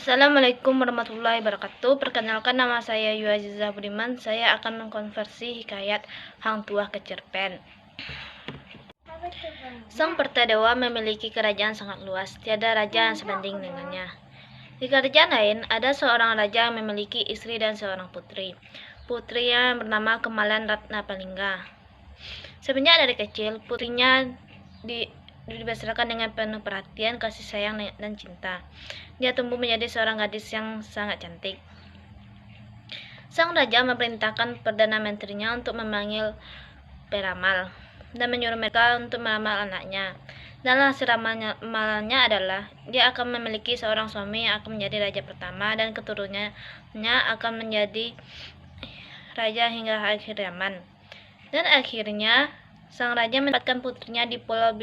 Assalamualaikum warahmatullahi wabarakatuh. Perkenalkan, nama saya Yuaziza Budiman. Saya akan mengkonversi hikayat Hang Tuah ke cerpen. Sang Pertadewa memiliki kerajaan sangat luas, tiada raja yang sebanding dengannya. Di kerajaan lain, ada seorang raja yang memiliki istri dan seorang putri. Putrinya bernama Kemalan Ratna Palingga. Semenjak dari kecil, putrinya dibesarkan dengan penuh perhatian, kasih sayang, dan cinta. Dia tumbuh menjadi seorang gadis yang sangat cantik. Sang raja memerintahkan perdana menterinya untuk memanggil peramal dan menyuruh mereka untuk meramal anaknya. Dan hasil ramalannya adalah dia akan memiliki seorang suami yang akan menjadi raja pertama, dan keturunannya akan menjadi raja hingga akhir zaman. Dan akhirnya sang raja menempatkan putrinya di Pulau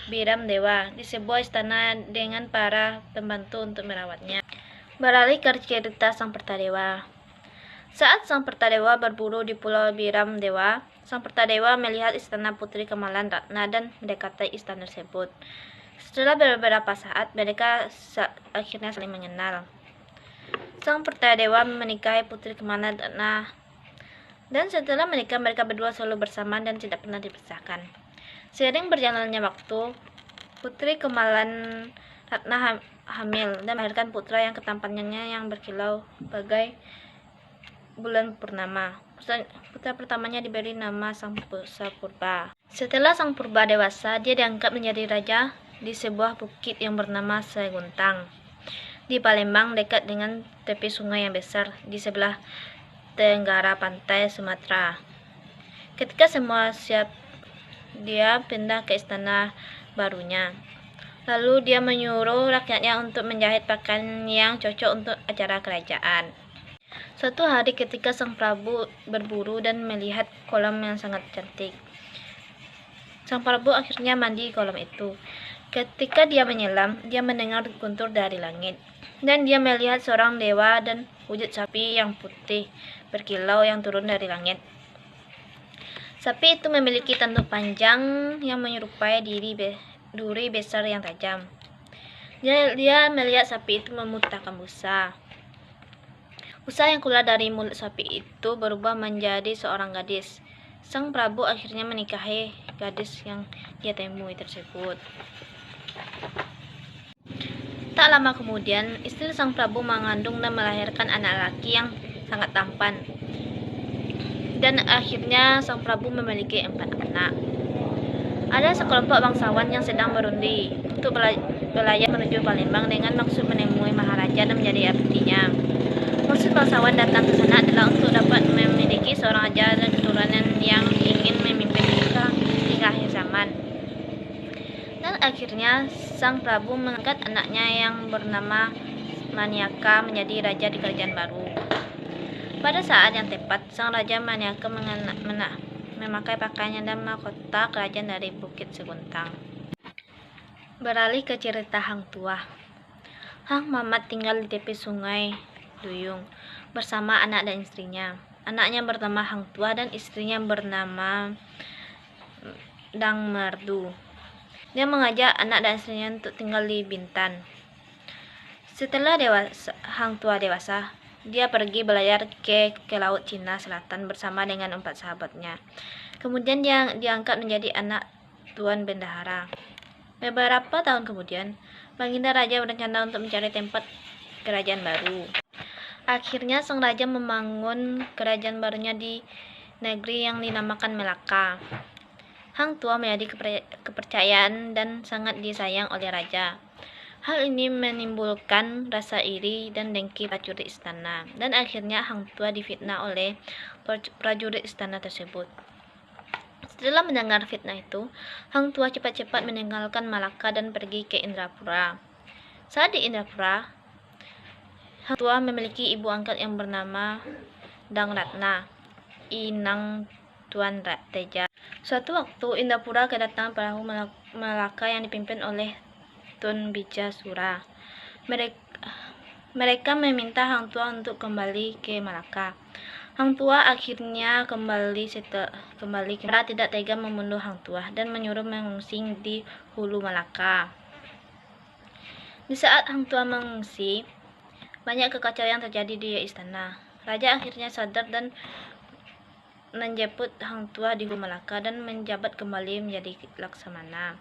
Biram Dewa, di sebuah istana dengan para pembantu untuk merawatnya. Beralih ke cerita Sang Pertadewa. Saat Sang Pertadewa berburu di Pulau Biram Dewa, Sang Pertadewa melihat istana Putri Kemalan Ratna dan mendekati istana tersebut. Setelah beberapa saat, mereka akhirnya saling mengenal. Sang Pertadewa menikahi Putri Kemalan Ratna, dan setelah menikah, mereka berdua selalu bersama dan tidak pernah dipisahkan. Seiring berjalannya waktu, Putri Kemalan Ratna hamil dan melahirkan putra yang ketampanannya yang berkilau bagai bulan purnama. Putra pertamanya diberi nama Sang Purba. Setelah Sang Purba dewasa, dia diangkat menjadi raja di sebuah bukit yang bernama Seguntang di Palembang, dekat dengan tepi sungai yang besar di sebelah tenggara pantai Sumatera. Ketika semua siap, dia pindah ke istana barunya. Lalu dia menyuruh rakyatnya untuk menjahit pakaian yang cocok untuk acara kerajaan. Suatu hari ketika Sang Prabu berburu dan melihat kolam yang sangat cantik, Sang Prabu akhirnya mandi di kolam itu. Ketika dia menyelam, dia mendengar guntur dari langit, dan dia melihat seorang dewa dan wujud sapi yang putih berkilau yang turun dari langit. Sapi itu memiliki tanduk panjang yang menyerupai duri besar yang tajam. Dia melihat sapi itu memuntahkan busa. Busa yang keluar dari mulut sapi itu berubah menjadi seorang gadis. Sang Prabu akhirnya menikahi gadis yang dia temui tersebut. Tak lama kemudian, istri Sang Prabu mengandung dan melahirkan anak laki yang sangat tampan. Dan akhirnya Sang Prabu memiliki 4 anak. Ada sekelompok bangsawan yang sedang berundi untuk berlayar menuju Palembang dengan maksud menemui Maharaja dan menjadi abdinya. Maksud bangsawan datang ke sana adalah untuk dapat memiliki seorang raja dan keturunan yang ingin memimpin mereka hingga akhir zaman. Dan akhirnya Sang Prabu mengangkat anaknya yang bernama Maniaka menjadi raja di kerajaan baru. Pada saat yang tepat, Sang Raja Maniaka memakai pakaiannya dan mahkota kerajaan dari Bukit Seguntang. Beralih ke cerita Hang Tuah. Hang Mamat tinggal di tepi sungai Duyung bersama anak dan istrinya. Anaknya bernama Hang Tuah dan istrinya bernama Dang Merdu. Dia mengajak anak dan istrinya untuk tinggal di Bintan. Setelah Hang Tuah dewasa, dia pergi berlayar ke Laut Cina Selatan bersama dengan 4 sahabatnya. Kemudian dia diangkat menjadi anak Tuan Bendahara. Beberapa tahun kemudian, Baginda Raja berencana untuk mencari tempat kerajaan baru. Akhirnya Sang Raja membangun kerajaan barunya di negeri yang dinamakan Melaka. Hang Tuah menjadi kepercayaan dan sangat disayang oleh raja. Hal ini menimbulkan rasa iri dan dengki prajurit istana, dan akhirnya Hang Tuah difitnah oleh prajurit istana tersebut. Setelah mendengar fitnah itu, Hang Tuah cepat-cepat meninggalkan Malaka dan pergi ke Indrapura. Saat di Indrapura, Hang Tuah memiliki ibu angkat yang bernama Dang Ratna, inang Tuan Teja. Suatu waktu, Indrapura kedatangan perahu Malaka yang dipimpin oleh Tun Bijasura. Mereka meminta Hang Tuah untuk kembali ke Malaka. Hang Tuah akhirnya kembali karena tidak tega membunuh Hang Tuah dan menyuruh mengungsi di hulu Malaka. Di saat Hang Tuah mengungsi, Banyak kekacauan yang terjadi di istana. Raja akhirnya sadar dan menjemput Hang Tuah di Malaka dan menjabat kembali menjadi Laksamana.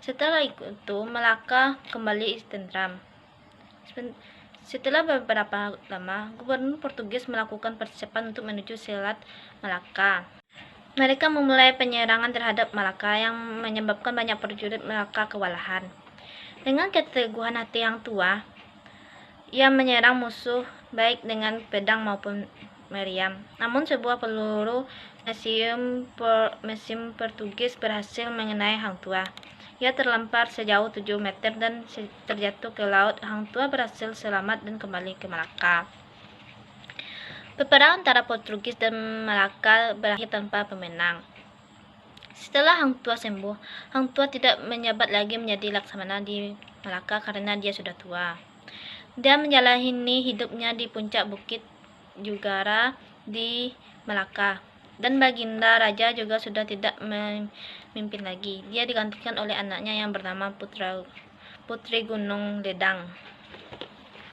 Setelah itu, Malaka kembali tentram. Setelah beberapa lama, gubernur Portugis melakukan persiapan untuk menuju Selat Malaka. Mereka memulai penyerangan terhadap Malaka yang menyebabkan banyak prajurit Malaka kewalahan. Dengan keteguhan hati Hang Tuah, ia menyerang musuh baik dengan pedang maupun meriam. Namun sebuah peluru mesin Portugis berhasil mengenai Hang Tuah. Ia terlempar sejauh 7 meter dan terjatuh ke laut. Hang Tuah berhasil selamat dan kembali ke Malaka. Peperangan antara Portugis dan Malaka berakhir tanpa pemenang. Setelah Hang Tuah sembuh, Hang Tuah tidak menjabat lagi menjadi Laksamana di Malaka karena dia sudah tua. Dia menjalani hidupnya di puncak bukit Jugara di Malaka. Dan Baginda Raja juga sudah tidak memimpin lagi. Dia digantikan oleh anaknya yang bernama Putri Gunung Ledang.